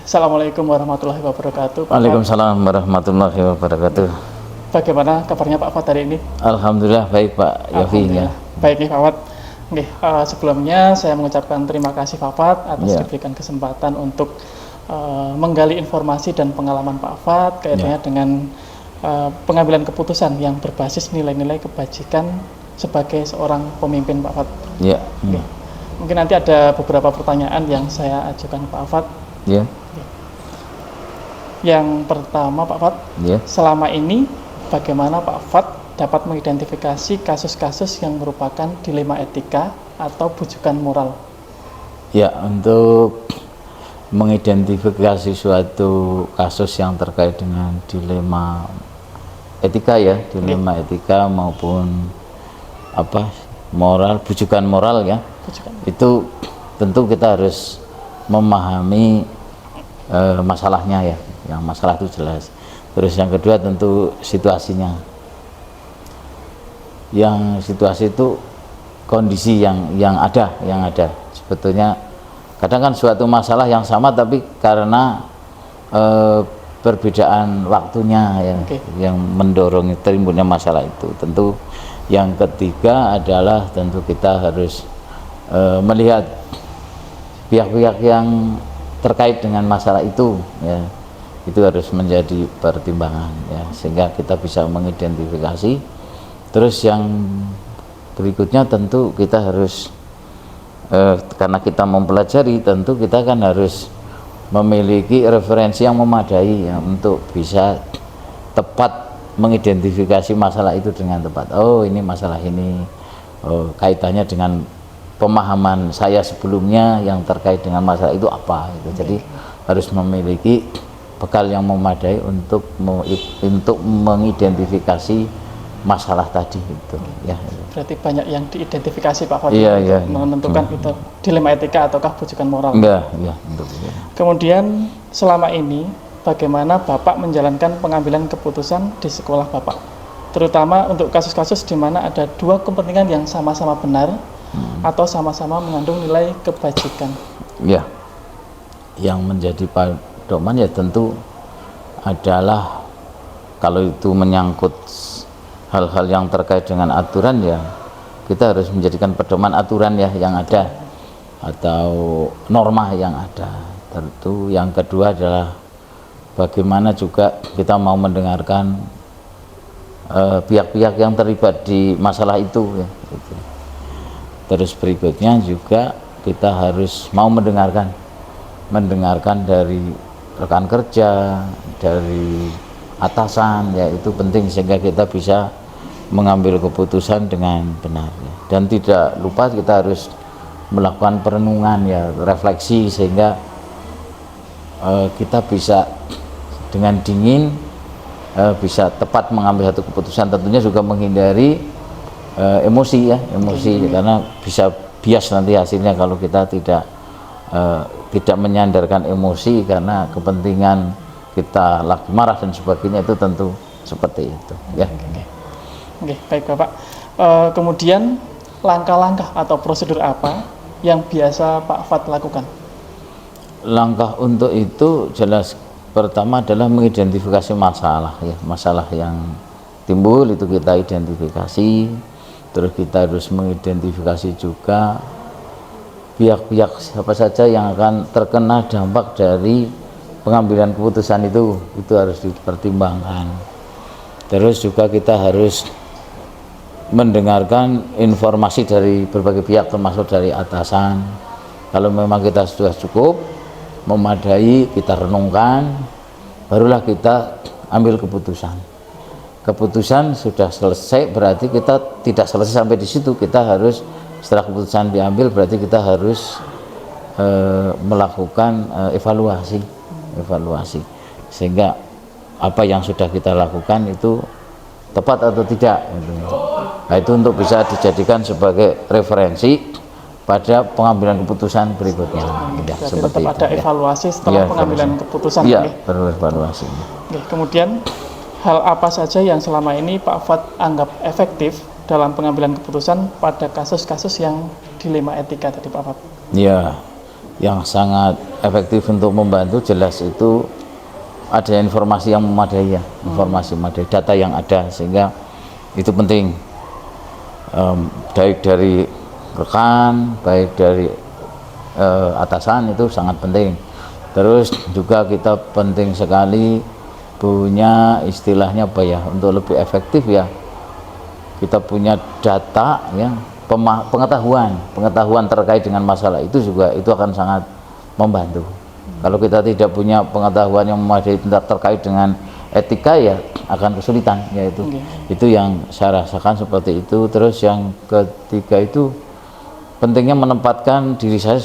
Assalamualaikum warahmatullahi wabarakatuh. Pak Fat, Waalaikumsalam warahmatullahi wabarakatuh. bagaimana kabarnya Pak Fat hari ini? Alhamdulillah baik Pak Yofi ya. Baik nih Pak Fat. Oke, sebelumnya saya mengucapkan terima kasih Pak Fat atas diberikan kesempatan untuk menggali informasi dan pengalaman Pak Fat kaitannya dengan pengambilan keputusan yang berbasis nilai-nilai kebajikan sebagai seorang pemimpin Pak Fat. Ya. Oke. Mungkin nanti ada beberapa pertanyaan yang saya ajukan Pak Fat. Ya. Yang pertama Pak Fat, selama ini bagaimana Pak Fat dapat mengidentifikasi kasus-kasus yang merupakan dilema etika atau bujukan moral? Ya, untuk mengidentifikasi suatu kasus yang terkait dengan dilema etika ya, dilema etika maupun moral, bujukan moral ya. Itu tentu kita harus memahami masalahnya ya, yang masalah itu jelas. Terus yang kedua tentu situasinya, yang situasi itu kondisi yang ada sebetulnya. Kadang kan suatu masalah yang sama tapi karena perbedaan waktunya yang mendorong timbulnya masalah itu. Tentu yang ketiga adalah tentu kita harus melihat pihak-pihak yang terkait dengan masalah itu ya, itu harus menjadi pertimbangan ya, sehingga kita bisa mengidentifikasi. Terus yang berikutnya tentu kita harus karena kita mempelajari, tentu kita kan harus memiliki referensi yang memadai ya, untuk bisa tepat mengidentifikasi masalah itu dengan tepat. Oh, ini masalah ini, kaitannya dengan pemahaman saya sebelumnya yang terkait dengan masalah itu apa gitu. Jadi harus memiliki bekal yang memadai untuk mengidentifikasi masalah tadi itu ya. Berarti banyak yang diidentifikasi Pak Fat menentukan itu dilema etika ataukah bujukan moral. Kemudian selama ini bagaimana Bapak menjalankan pengambilan keputusan di sekolah Bapak, terutama untuk kasus-kasus di mana ada dua kepentingan yang sama-sama benar atau sama-sama mengandung nilai kebajikan? Ya, yang menjadi pedoman ya tentu adalah kalau itu menyangkut hal-hal yang terkait dengan aturan ya, kita harus menjadikan pedoman aturan ya yang ada atau norma yang ada. Tentu yang kedua adalah bagaimana juga kita mau mendengarkan pihak-pihak yang terlibat di masalah itu ya, gitu. Terus berikutnya juga kita harus mau mendengarkan dari rekan kerja, dari atasan ya, itu penting sehingga kita bisa mengambil keputusan dengan benar ya. Dan tidak lupa kita harus melakukan perenungan ya, refleksi, sehingga kita bisa dengan dingin bisa tepat mengambil satu keputusan. Tentunya juga menghindari emosi ya, karena bisa bias nanti hasilnya kalau kita tidak menyandarkan emosi karena kepentingan kita lagi marah dan sebagainya, itu tentu seperti itu ya. Oke, baik Bapak. Kemudian langkah-langkah atau prosedur apa yang biasa Pak Fat lakukan? Langkah untuk itu jelas pertama adalah mengidentifikasi masalah ya, masalah yang timbul itu kita identifikasi. Terus kita harus mengidentifikasi juga pihak-pihak siapa saja yang akan terkena dampak dari pengambilan keputusan itu harus dipertimbangkan. Terus juga kita harus mendengarkan informasi dari berbagai pihak, termasuk dari atasan. Kalau memang kita sudah cukup memadai, kita renungkan, barulah kita ambil keputusan. Keputusan sudah selesai berarti kita tidak selesai sampai di situ. Kita harus, setelah keputusan diambil, berarti kita harus melakukan evaluasi sehingga apa yang sudah kita lakukan itu tepat atau tidak gitu. Nah, itu untuk bisa dijadikan sebagai referensi pada pengambilan keputusan berikutnya ya, seperti tetap ada evaluasi setelah pengambilan keputusan. Iya, perlu evaluasi. Kemudian hal apa saja yang selama ini Pak Fat anggap efektif dalam pengambilan keputusan pada kasus-kasus yang dilema etika tadi Pak Fat? Ya, yang sangat efektif untuk membantu jelas itu ada informasi yang memadai ya, informasi memadai, data yang ada, sehingga itu penting, baik dari rekan, baik dari atasan, itu sangat penting. Terus juga kita penting sekali punya istilahnya apa ya, untuk lebih efektif ya, kita punya data ya, pengetahuan terkait dengan masalah itu juga itu akan sangat membantu. Kalau kita tidak punya pengetahuan yang memadai terkait dengan etika ya akan kesulitan, yaitu itu yang saya rasakan seperti itu. Terus yang ketiga itu pentingnya menempatkan diri saya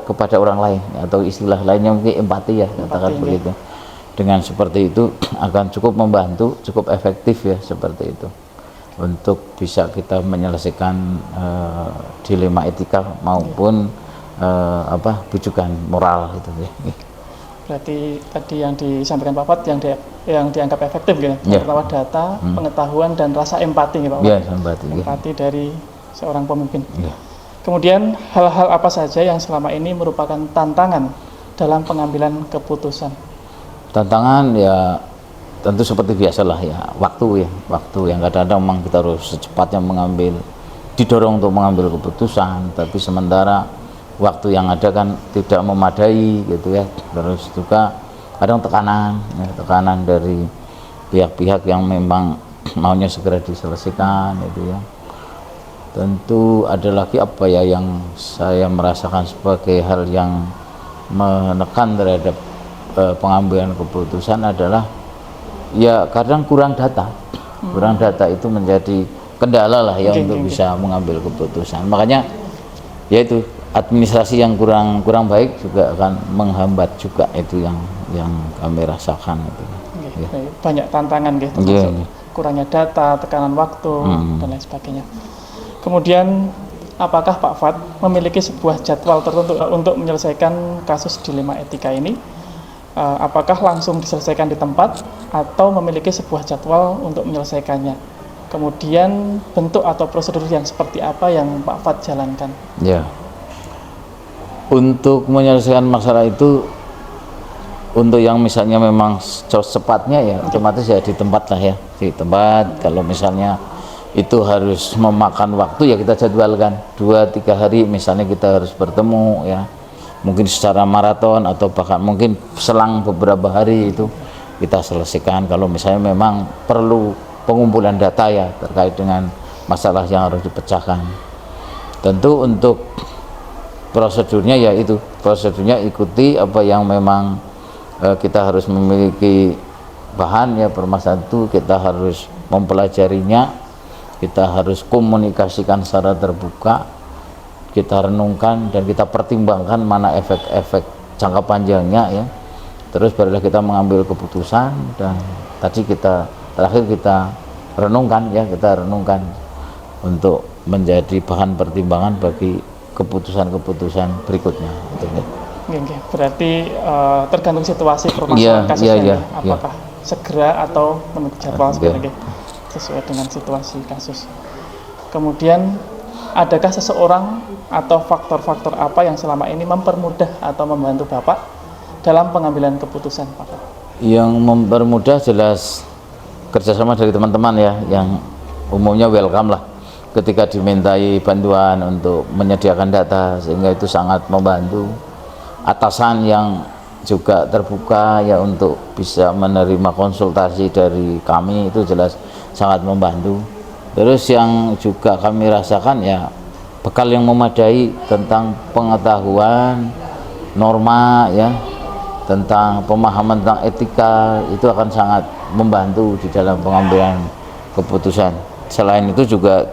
kepada orang lain, atau istilah lainnya mungkin empati ya, katakan begitu. Dengan seperti itu akan cukup membantu, cukup efektif ya, seperti itu, untuk bisa kita menyelesaikan dilema etika maupun bujukan moral itu ya. Berarti tadi yang disampaikan Pak Fat yang dianggap efektif gitu. Yang pertama data, pengetahuan dan rasa empati ya Pak Fat. Empati dari seorang pemimpin. Kemudian hal-hal apa saja yang selama ini merupakan tantangan dalam pengambilan keputusan? Tantangan ya tentu seperti biasalah ya, waktu yang kadang-kadang memang kita harus secepatnya didorong untuk mengambil keputusan, tapi sementara waktu yang ada kan tidak memadai gitu ya. Terus juga kadang tekanan dari pihak-pihak yang memang maunya segera diselesaikan itu ya. Tentu ada lagi apa ya yang saya merasakan sebagai hal yang menekan terhadap pengambilan keputusan adalah ya kadang kurang data. Kurang data itu menjadi kendala lah ya untuk bisa mengambil keputusan. Makanya yaitu administrasi yang kurang baik juga akan menghambat juga, itu yang kami rasakan itu. Banyak tantangan gitu, kurangnya data, tekanan waktu dan lain sebagainya. Kemudian apakah Pak Fat memiliki sebuah jadwal tertentu untuk menyelesaikan kasus dilema etika ini? Apakah langsung diselesaikan di tempat atau memiliki sebuah jadwal untuk menyelesaikannya? Kemudian bentuk atau prosedur yang seperti apa yang Pak Fat jalankan? Ya, untuk menyelesaikan masalah itu, untuk yang misalnya memang cepatnya ya otomatis ya di tempat lah ya, di tempat. Kalau misalnya itu harus memakan waktu ya kita jadwalkan 2-3 hari misalnya kita harus bertemu ya, mungkin secara maraton atau bahkan mungkin selang beberapa hari itu kita selesaikan. Kalau misalnya memang perlu pengumpulan data ya terkait dengan masalah yang harus dipecahkan. Tentu untuk prosedurnya ya itu, prosedurnya ikuti apa yang memang kita harus memiliki bahan ya, permasalahan itu kita harus mempelajarinya, kita harus komunikasikan secara terbuka, kita renungkan dan kita pertimbangkan mana efek-efek jangka panjangnya ya. Terus barulah kita mengambil keputusan, dan terakhir kita renungkan ya, kita renungkan untuk menjadi bahan pertimbangan bagi keputusan-keputusan berikutnya. Berarti tergantung situasi permasalahan kasusnya, apakah segera atau menurut jadwal sesuai dengan situasi kasus. Kemudian adakah seseorang atau faktor-faktor apa yang selama ini mempermudah atau membantu Bapak dalam pengambilan keputusan, Pak? Yang mempermudah jelas kerjasama dari teman-teman ya, yang umumnya welcome lah ketika dimintai bantuan untuk menyediakan data, sehingga itu sangat membantu. Atasan yang juga terbuka ya untuk bisa menerima konsultasi dari kami, itu jelas sangat membantu. Terus yang juga kami rasakan ya bekal yang memadai tentang pengetahuan norma ya, tentang pemahaman tentang etika, itu akan sangat membantu di dalam pengambilan keputusan. Selain itu juga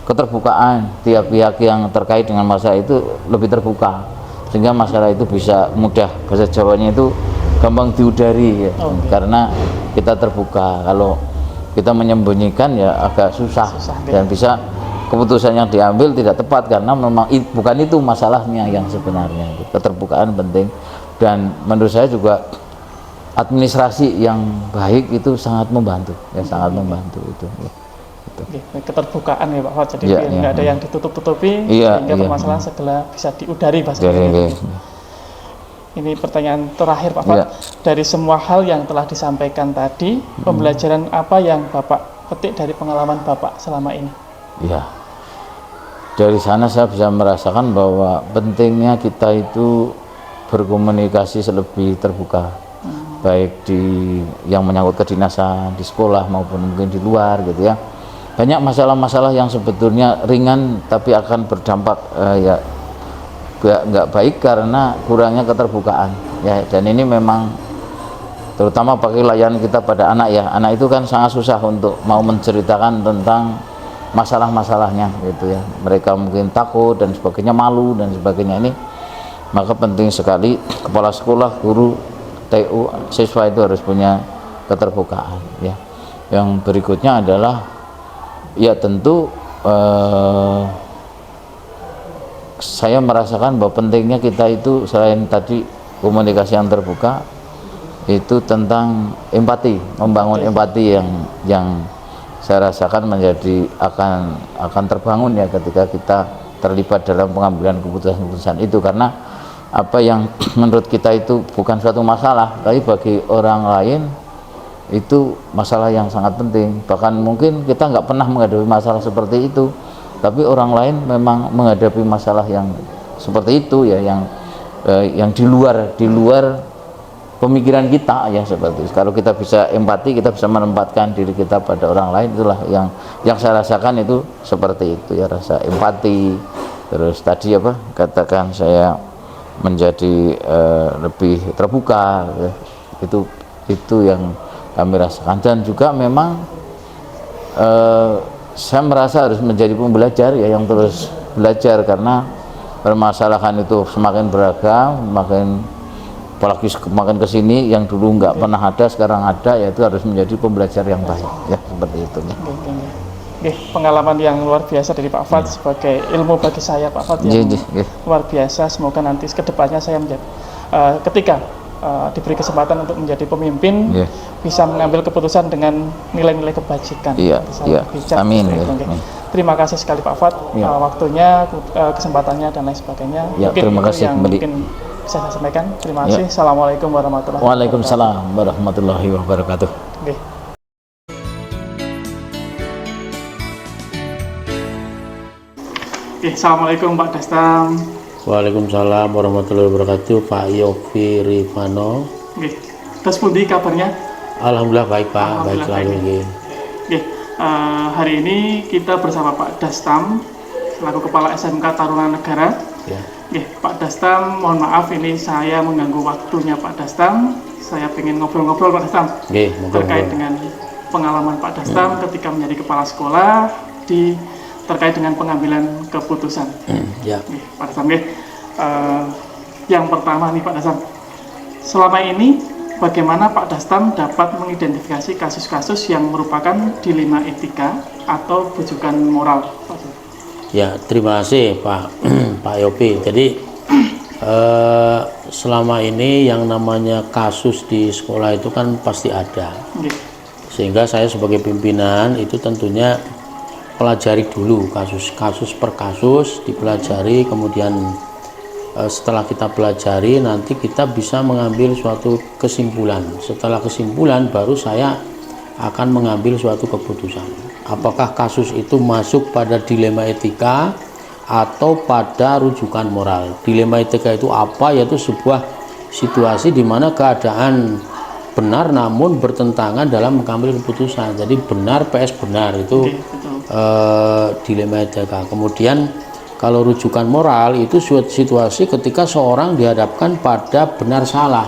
keterbukaan tiap pihak yang terkait dengan masalah itu lebih terbuka, sehingga masalah itu bisa mudah, bahasa Jawanya itu gampang diudari ya. Karena kita terbuka. Kalau kita menyembunyikan ya agak susah dan bisa keputusan yang diambil tidak tepat, karena memang bukan itu masalahnya yang sebenarnya. Keterbukaan penting, dan menurut saya juga administrasi yang baik itu sangat membantu ya, sangat membantu itu ya. gitu. Keterbukaan ya Pak Fat, jadi Iya, biar nggak ada yang ditutup-tutupi, Iya, sehingga iya. permasalahan segala bisa diudari Pak. Iya. Ini pertanyaan terakhir Pak Fat. Iya. Dari semua hal yang telah disampaikan tadi, pembelajaran apa yang Bapak petik dari pengalaman Bapak selama ini? Ya, dari sana saya bisa merasakan bahwa pentingnya kita itu berkomunikasi lebih terbuka, baik di yang menyangkut kedinasan di sekolah maupun mungkin di luar gitu ya. Banyak masalah-masalah yang sebetulnya ringan tapi akan berdampak ya nggak baik karena kurangnya keterbukaan ya. Dan ini memang terutama pakai layanan kita pada anak ya. Anak itu kan sangat susah untuk mau menceritakan tentang masalah-masalahnya gitu ya. Mereka mungkin takut dan sebagainya, malu dan sebagainya. Ini maka penting sekali kepala sekolah, guru, TU, siswa itu harus punya keterbukaan ya. Yang berikutnya adalah ya tentu saya merasakan bahwa pentingnya kita itu selain tadi komunikasi yang terbuka, itu tentang empati, membangun empati yang saya rasakan menjadi akan terbangun ya ketika kita terlibat dalam pengambilan keputusan-keputusan itu, karena apa yang menurut kita itu bukan suatu masalah, tapi bagi orang lain itu masalah yang sangat penting. Bahkan mungkin kita nggak pernah menghadapi masalah seperti itu, tapi orang lain memang menghadapi masalah yang seperti itu ya, yang di luar pemikiran kita ya, seperti itu. Kalau kita bisa empati, kita bisa menempatkan diri kita pada orang lain, itulah yang saya rasakan itu seperti itu ya, rasa empati. Terus tadi apa katakan saya menjadi lebih terbuka ya. Itu yang kami rasakan. Dan juga memang saya merasa harus menjadi pembelajar ya, yang terus belajar, karena permasalahan itu semakin beragam, apalagi semakin kesini yang dulu nggak pernah ada sekarang ada, yaitu harus menjadi pembelajar yang baik ya, seperti itu ya. Oke, pengalaman yang luar biasa dari Pak Fat sebagai ilmu bagi saya Pak Fat yang luar biasa. Semoga nanti kedepannya saya menjadi ketika diberi kesempatan untuk menjadi pemimpin bisa mengambil keputusan dengan nilai-nilai kebajikan. Amin. Terima kasih sekali Pak Fat, waktunya, kesempatannya dan lain sebagainya. Terima kasih yang mungkin bisa saya sampaikan. Terima kasih. Assalamualaikum warahmatullahi wabarakatuh. Waalaikumsalam warahmatullahi wabarakatuh. Assalamualaikum Pak Dastam. Waalaikumsalam warahmatullahi wabarakatuh. Pak Yofi Rifano. Terus pundi kabarnya? Alhamdulillah baik Pak, baik selalu. Hari ini kita bersama Pak Dastam selaku Kepala SMK Taruna Negara. Pak Dastam, mohon maaf ini saya mengganggu waktunya Pak Dastam. Saya ingin ngobrol-ngobrol Pak Dastam terkait dengan pengalaman Pak Dastam ketika menjadi kepala sekolah terkait dengan pengambilan keputusan. Pak Dastam, yang pertama nih Pak Dastam, selama ini bagaimana Pak Dastam dapat mengidentifikasi kasus-kasus yang merupakan dilema etika atau bujukan moral? Ya, terima kasih Pak Yopi. Jadi selama ini yang namanya kasus di sekolah itu kan pasti ada. Sehingga saya sebagai pimpinan itu tentunya pelajari dulu kasus per kasus, dipelajari, kemudian setelah kita pelajari nanti kita bisa mengambil suatu kesimpulan. Setelah kesimpulan baru saya akan mengambil suatu keputusan. Apakah kasus itu masuk pada dilema etika atau pada rujukan moral. Dilema etika itu apa? Yaitu sebuah situasi di mana keadaan benar namun bertentangan dalam mengambil keputusan. Jadi benar PS benar itu dilema etika. Kemudian kalau rujukan moral itu suatu situasi ketika seorang dihadapkan pada benar salah.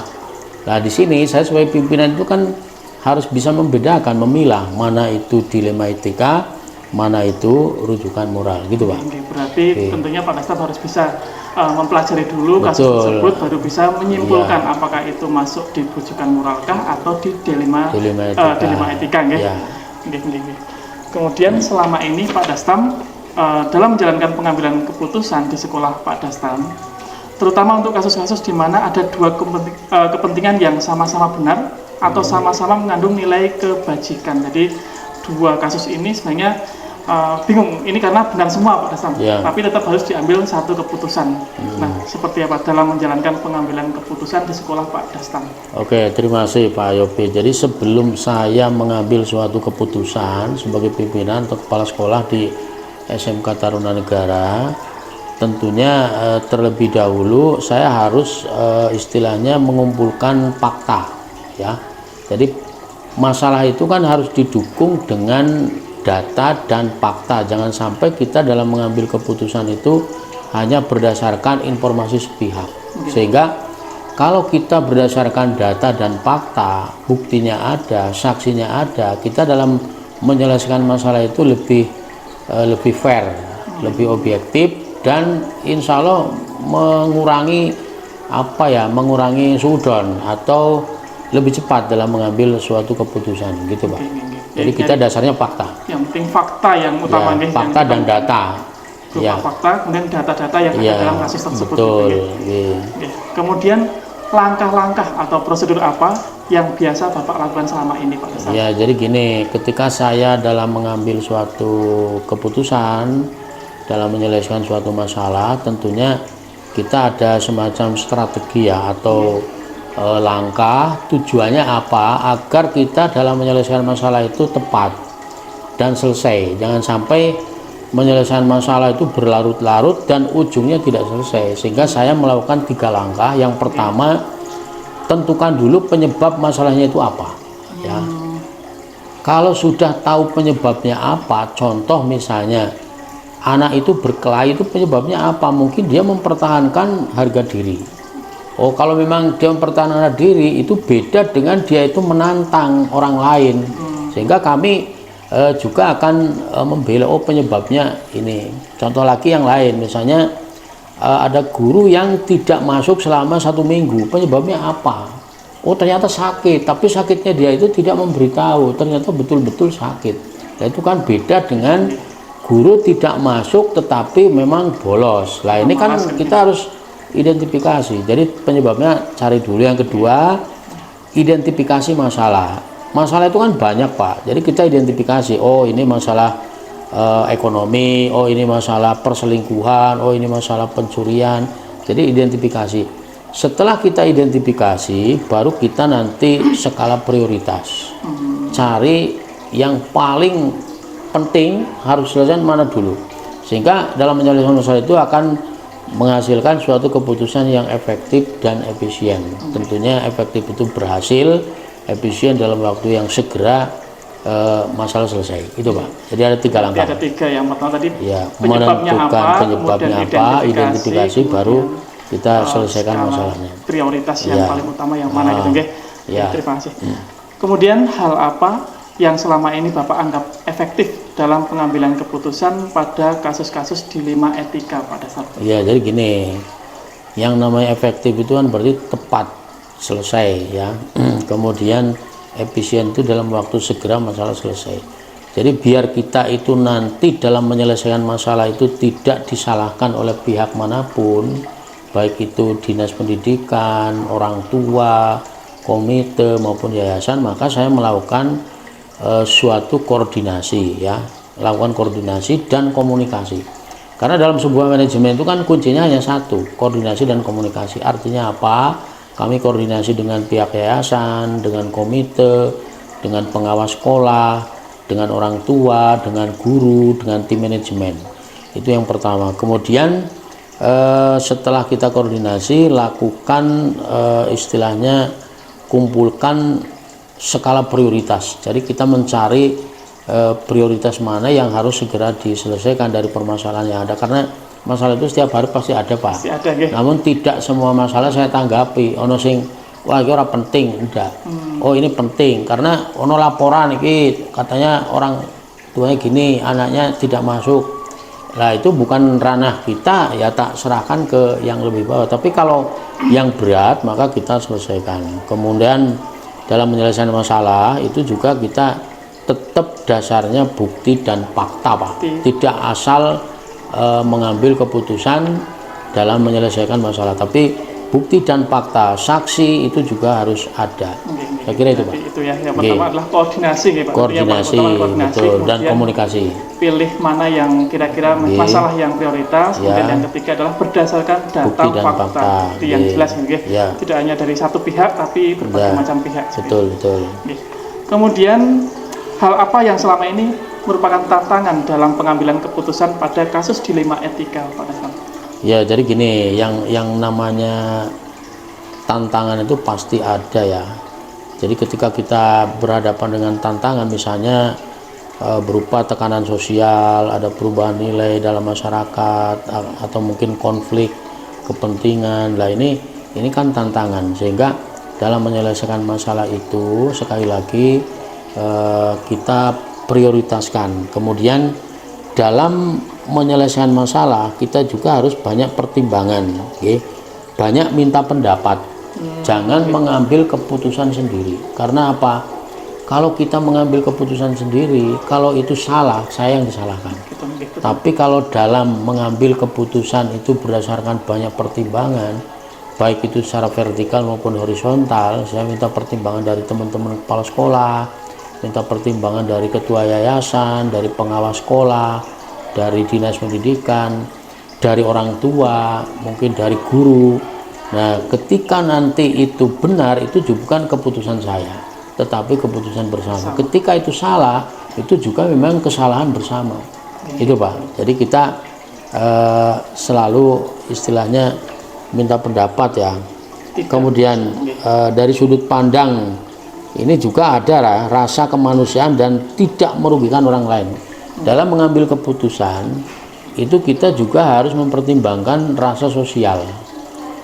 Nah di sini saya sebagai pimpinan itu kan harus bisa membedakan, memilah mana itu dilema etika, mana itu rujukan moral, gitu Pak. Berarti tentunya Pak Dastam harus bisa mempelajari dulu kasus tersebut, baru bisa menyimpulkan apakah itu masuk di rujukan moralkah atau di dilema etika. Kemudian selama ini Pak Dastam dalam menjalankan pengambilan keputusan di sekolah Pak Dastam, terutama untuk kasus-kasus di mana ada dua kepentingan yang sama-sama benar atau sama-sama mengandung nilai kebajikan. Jadi dua kasus ini sebenarnya bingung. Ini karena benar semua Pak Dastam, tapi tetap harus diambil satu keputusan. Nah, seperti apa dalam menjalankan pengambilan keputusan di sekolah Pak Dastam? Oke, terima kasih Pak Yopi. Jadi sebelum saya mengambil suatu keputusan sebagai pimpinan atau kepala sekolah di SMK Tarunanegara, tentunya terlebih dahulu saya harus istilahnya mengumpulkan fakta, ya. Jadi masalah itu kan harus didukung dengan data dan fakta. Jangan sampai kita dalam mengambil keputusan itu hanya berdasarkan informasi sepihak. Sehingga kalau kita berdasarkan data dan fakta, buktinya ada, saksinya ada, kita dalam menyelesaikan masalah itu lebih fair, lebih objektif, dan insya Allah mengurangi mengurangi sudon atau lebih cepat dalam mengambil suatu keputusan, gitu Pak. Jadi kita dasarnya fakta. Yang penting fakta yang utama, fakta dan data. Fakta, kemudian data-data yang ada dalam kasus tersebut. Betul. Kemudian langkah-langkah atau prosedur apa yang biasa Bapak lakukan selama ini Pak Dastam? Ya, jadi gini, ketika saya dalam mengambil suatu keputusan dalam menyelesaikan suatu masalah, tentunya kita ada semacam strategi atau langkah. Tujuannya apa? Agar kita dalam menyelesaikan masalah itu tepat dan selesai. Jangan sampai menyelesaikan masalah itu berlarut-larut dan ujungnya tidak selesai. Sehingga saya melakukan 3 langkah. Yang pertama, tentukan dulu penyebab masalahnya itu apa, ya. Kalau sudah tahu penyebabnya apa, contoh misalnya anak itu berkelahi, itu penyebabnya apa? Mungkin dia mempertahankan harga diri. Oh, kalau memang dia mempertahankan diri, itu beda dengan dia itu menantang orang lain. Sehingga kami juga akan membela, oh penyebabnya ini. Contoh lagi yang lain, misalnya ada guru yang tidak masuk selama 1 minggu, penyebabnya apa? Oh, ternyata sakit, tapi sakitnya dia itu tidak memberitahu, ternyata betul-betul sakit. Nah, itu kan beda dengan guru tidak masuk tetapi memang bolos. Lah ini kan kita harus identifikasi. Jadi penyebabnya cari dulu. Yang kedua, identifikasi masalah. Masalah itu kan banyak Pak. Jadi kita identifikasi, oh ini masalah ekonomi, oh ini masalah perselingkuhan, oh ini masalah pencurian. Jadi identifikasi. Setelah kita identifikasi, baru kita nanti skala prioritas. Cari yang paling penting harus selesai mana dulu. Sehingga dalam menyelesaikan masalah itu akan menghasilkan suatu keputusan yang efektif dan efisien. Tentunya efektif itu berhasil, efisien dalam waktu yang segera masalah selesai. Itu Pak. Jadi ada 3 langkah. Ada 3. Yang pertama tadi menentukan penyebabnya apa, identifikasi, baru kita selesaikan masalahnya. Prioritas yang paling utama yang mana gitu, terima kasih. Kemudian hal apa yang selama ini Bapak anggap efektif dalam pengambilan keputusan pada kasus-kasus dilema etika pada saat itu? Ya, jadi gini, yang namanya efektif itu kan berarti tepat, selesai, ya. Kemudian efisien itu dalam waktu segera masalah selesai. Jadi biar kita itu nanti dalam menyelesaikan masalah itu tidak disalahkan oleh pihak manapun, baik itu dinas pendidikan, orang tua, komite maupun yayasan, maka saya melakukan suatu koordinasi, ya, lakukan koordinasi dan komunikasi. Karena dalam sebuah manajemen itu kan kuncinya hanya satu, koordinasi dan komunikasi. Artinya apa? Kami koordinasi dengan pihak yayasan, dengan komite, dengan pengawas sekolah, dengan orang tua, dengan guru, dengan tim manajemen. Itu yang pertama. Kemudian setelah kita koordinasi, lakukan istilahnya kumpulkan skala prioritas. Jadi kita mencari prioritas mana yang harus segera diselesaikan dari permasalahan yang ada, karena masalah itu setiap hari pasti ada Pak. Pasti ada, ya. Namun tidak semua masalah saya tanggapi. Ono sing wah ini orang penting, enggak. Oh ini penting karena ono laporan ini katanya orang tuanya gini, anaknya tidak masuk. Nah itu bukan ranah kita, ya tak serahkan ke yang lebih bawah. Tapi kalau yang berat maka kita selesaikan. Kemudian dalam menyelesaikan masalah itu juga kita tetap dasarnya bukti dan fakta Pak. Tidak asal mengambil keputusan dalam menyelesaikan masalah, tapi bukti dan fakta, saksi itu juga harus ada. Saya kira itu, Pak. Itu ya, yang pertama adalah koordinasi, Pak. Koordinasi, betul, dan komunikasi. Pilih mana yang kira-kira masalah yang prioritas. Kemudian yang ketiga adalah berdasarkan data bukti dan fakta. Itu yang jelas, tidak hanya dari satu pihak, tapi berbagai macam pihak. Betul. Kemudian hal apa yang selama ini merupakan tantangan dalam pengambilan keputusan pada kasus dilema etika, Pak Dastam? Ya, jadi gini, yang namanya tantangan itu pasti ada ya. Jadi ketika kita berhadapan dengan tantangan, misalnya berupa tekanan sosial, ada perubahan nilai dalam masyarakat, atau mungkin konflik kepentingan, lah ini kan tantangan. Sehingga dalam menyelesaikan masalah itu, sekali lagi kita prioritaskan. Kemudian dalam menyelesaikan masalah kita juga harus banyak pertimbangan, banyak minta pendapat. Jangan mengambil keputusan sendiri. Karena apa? Kalau kita mengambil keputusan sendiri, kalau itu salah, saya yang disalahkan. Tapi kalau dalam mengambil keputusan itu berdasarkan banyak pertimbangan, baik itu secara vertikal maupun horizontal, saya minta pertimbangan dari teman-teman kepala sekolah, minta pertimbangan dari ketua yayasan, dari pengawas sekolah, dari dinas pendidikan, dari orang tua, mungkin dari guru. Nah, ketika nanti itu benar, itu bukan keputusan saya, tetapi keputusan bersama. Ketika itu salah, itu juga memang kesalahan bersama. Itu, Pak. Jadi kita selalu istilahnya minta pendapat ya. Kemudian dari sudut pandang ini juga ada rasa kemanusiaan dan tidak merugikan orang lain. Dalam mengambil keputusan itu kita juga harus mempertimbangkan rasa sosial.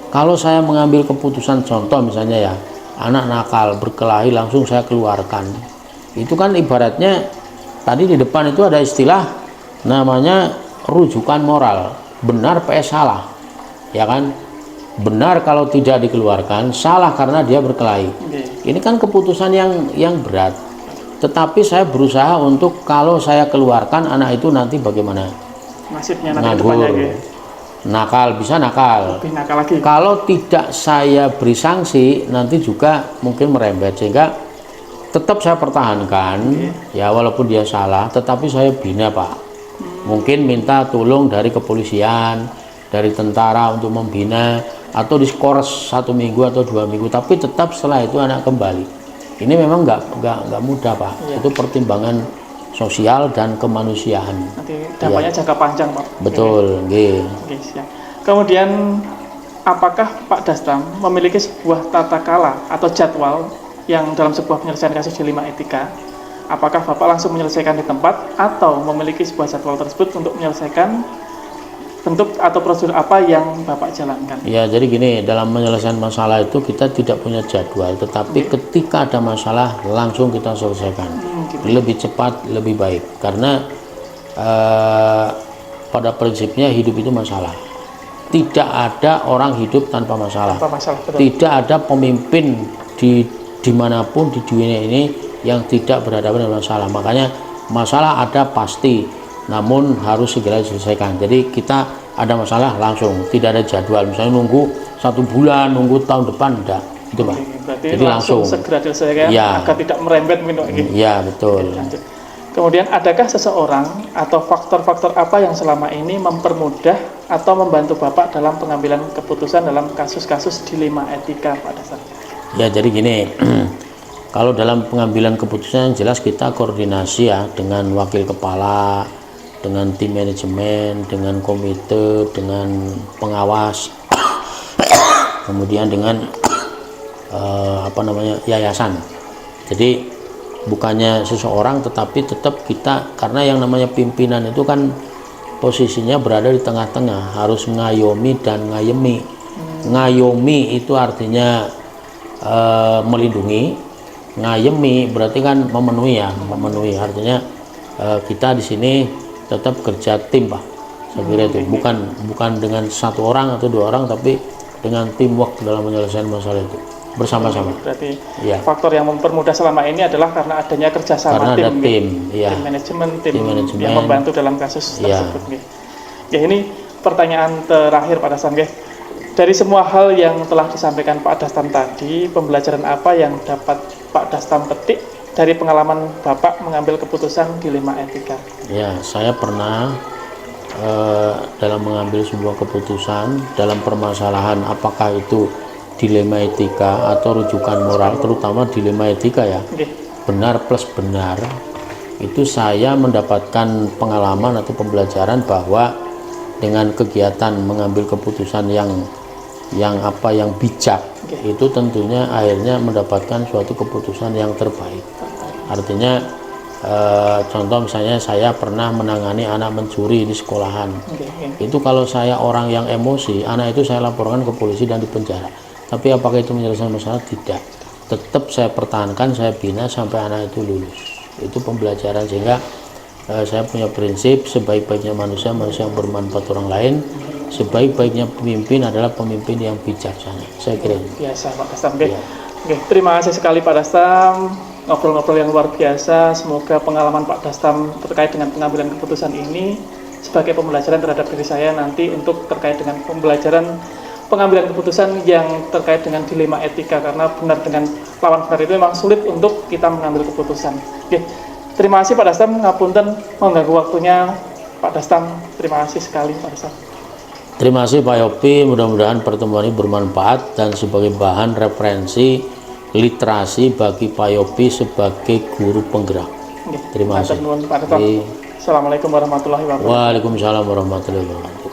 Kalau saya mengambil keputusan, contoh misalnya ya, anak nakal berkelahi langsung saya keluarkan, itu kan ibaratnya tadi di depan itu ada istilah namanya rujukan moral, benar PS salah, ya kan? Benar kalau tidak dikeluarkan, salah karena dia berkelahi. Ini kan keputusan yang berat. Tetapi saya berusaha untuk kalau saya keluarkan anak itu nanti bagaimana? Nasibnya nanti nganggur, nakal, bisa nakal. Lebih nakal lagi. Kalau tidak saya beri sanksi, nanti juga mungkin merembet. Sehingga tetap saya pertahankan, ya walaupun dia salah, tetapi saya bina, Pak. Mungkin minta tolong dari kepolisian, dari tentara untuk membina, atau diskors 1 minggu atau 2 minggu. Tapi tetap setelah itu anak kembali. Ini memang nggak mudah, Pak. Itu pertimbangan sosial dan kemanusiaan. Nanti dampaknya jangka panjang, Pak. Betul, Kemudian apakah Pak Dastam memiliki sebuah tata kala atau jadwal yang dalam sebuah penyelesaian kasus dilema etika? Apakah Bapak langsung menyelesaikan di tempat atau memiliki sebuah jadwal tersebut untuk menyelesaikan bentuk atau prosedur apa yang Bapak jalankan? Ya, jadi gini, dalam menyelesaikan masalah itu kita tidak punya jadwal, tetapi ketika ada masalah langsung kita selesaikan. Lebih cepat, lebih baik. Karena pada prinsipnya hidup itu masalah. Tidak ada orang hidup tanpa masalah. Tidak ada pemimpin dimanapun di dunia ini yang tidak berhadapan dengan masalah. Makanya masalah ada pasti, namun harus segera diselesaikan. Jadi kita ada masalah langsung, tidak ada jadwal. Misalnya nunggu 1 bulan, nunggu tahun depan, enggak. Itu, Pak. Jadi langsung segera diselesaikan agar tidak merembet minum ini. Ya, betul. Kemudian adakah seseorang atau faktor-faktor apa yang selama ini mempermudah atau membantu Bapak dalam pengambilan keputusan dalam kasus-kasus dilema etika, Pak Dastam? Ya, jadi gini, kalau dalam pengambilan keputusan jelas kita koordinasi ya dengan wakil kepala, dengan tim manajemen, dengan komite, dengan pengawas, kemudian dengan yayasan. Jadi bukannya seseorang, tetapi tetap kita, karena yang namanya pimpinan itu kan posisinya berada di tengah-tengah, harus ngayomi dan ngayemi. Ngayomi itu artinya melindungi, ngayemi berarti kan memenuhi ya, memenuhi artinya kita di sini tetap kerja tim, Pak. Saya kira itu bukan dengan 1 orang atau 2 orang, tapi dengan teamwork dalam menyelesaikan masalah itu bersama-sama. Berarti faktor yang mempermudah selama ini adalah karena adanya kerjasama tim manajemen, tim yang membantu dalam kasus tersebut. Ya, ini pertanyaan terakhir pada Dastam. Dari semua hal yang telah disampaikan Pak Dastam tadi, pembelajaran apa yang dapat Pak Dastam petik dari pengalaman Bapak mengambil keputusan dilema etika? Ya, saya pernah dalam mengambil sebuah keputusan dalam permasalahan apakah itu dilema etika atau rujukan moral, terutama dilema etika ya, benar plus benar, itu saya mendapatkan pengalaman atau pembelajaran bahwa dengan kegiatan mengambil keputusan yang bijak, itu tentunya akhirnya mendapatkan suatu keputusan yang terbaik. Artinya contoh misalnya saya pernah menangani anak mencuri di sekolahan. Itu kalau saya orang yang emosi, anak itu saya laporkan ke polisi dan dipenjara. Tapi apakah itu menyelesaikan masalah? Tidak. Tetap saya pertahankan, saya bina sampai anak itu lulus. Itu pembelajaran, sehingga saya punya prinsip sebaik-baiknya manusia yang bermanfaat orang lain, sebaik-baiknya pemimpin adalah pemimpin yang bijaksana. Saya kira itu. Biasa Pak Dastam. Terima kasih sekali Pak Dastam, ngobrol-ngobrol yang luar biasa. Semoga pengalaman Pak Dastam terkait dengan pengambilan keputusan ini sebagai pembelajaran terhadap diri saya nanti untuk terkait dengan pembelajaran pengambilan keputusan yang terkait dengan dilema etika, karena benar dengan lawan benar itu memang sulit untuk kita mengambil keputusan. Terima kasih Pak Dastam, ngapunten mengganggu waktunya Pak Dastam. Terima kasih sekali Pak Dastam. Terima kasih Pak Yopi, mudah-mudahan pertemuan ini bermanfaat dan sebagai bahan referensi literasi bagi Pak Yopi sebagai guru penggerak. Terima kasih. Assalamualaikum warahmatullahi wabarakatuh. Waalaikumsalam warahmatullahi wabarakatuh.